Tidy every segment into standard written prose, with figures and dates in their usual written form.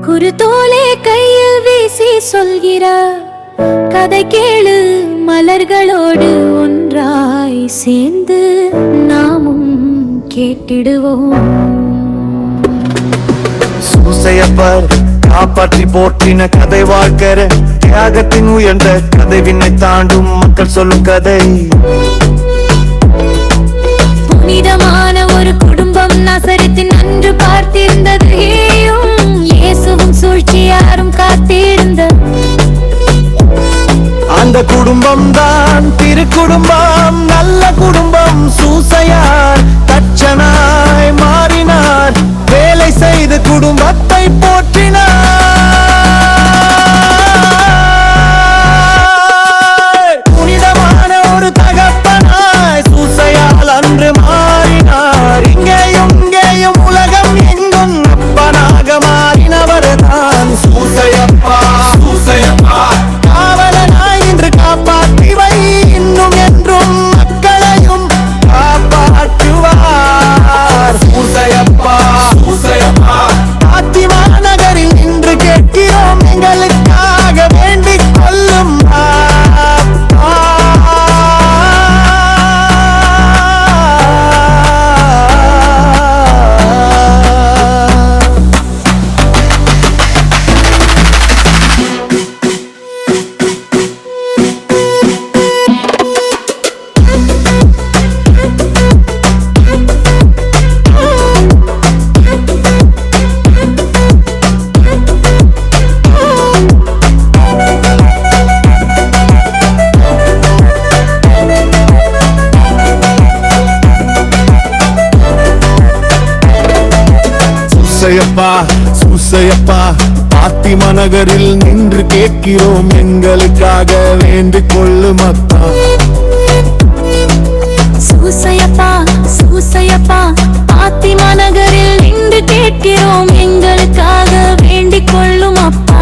குருத்தோலை கையில் வீசி சொல்கிற கதை கேளு, மலர்களோடு ஒன்றாய் சேர்ந்து நாமும் கேட்டிடுவோம். சூசையப்பர் காப்பாற்றி போற்றின கதை வாழ்க்கிற தியாகத்தின் உயர்ந்த கதை, விண்ணை தாண்டும் மக்கள் சொல்லும் கதை. புனிதமான ஒரு குடும்பம் நசரத்தின் அன்று பார்த்திருந்தது, இயேசுவும் சூழ்ச்சி யாரும் காத்திருந்த அந்த குடும்பம் தான் திரு குடும்பம், நல்ல குடும்பம். சூசையார் தச்சனாய் மாறினார், வேலை செய்து குடும்பத்தை போற்றினார். புனிதமான ஒரு தகப்பனாய் சூசையால் அன்று மாறினார். இங்கேயும் உலகம் எங்கும் அப்பனாக மாறினவர் தான் சூசையப்பா. சூசையப்பா காவலனாய் இன்று காப்பாற்றி வை, இன்னும் என்றும் மக்களையும் காப்பாற்றுவார் சூசையப்பா. சூசையப்பா பாத்திமா நகரில் நின்று கேட்கிறோம், எங்களுக்காக வேண்டிக் கொள்ளும் சூசையப்பா. சூசையப்பா பாத்திமா நகரில் நின்று கேட்கிறோம், எங்களுக்காக வேண்டிக் கொள்ளும் அப்பா. சூசையப்பா. சூசையப்பா பாத்திமா நகரில் நின்று கேட்கிறோம், எங்களுக்காக வேண்டிக் கொள்ளும் அப்பா.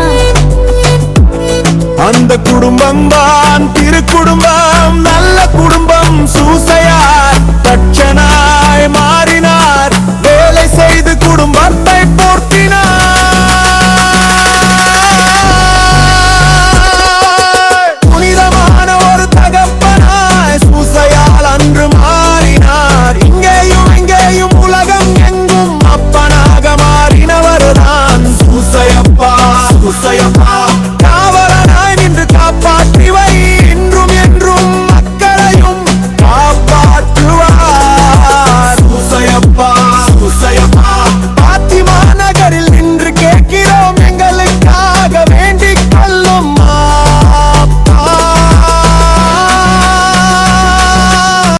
அந்த குடும்பம் தான் திரு குடும்பம், நல்ல குடும்பம். சூசையா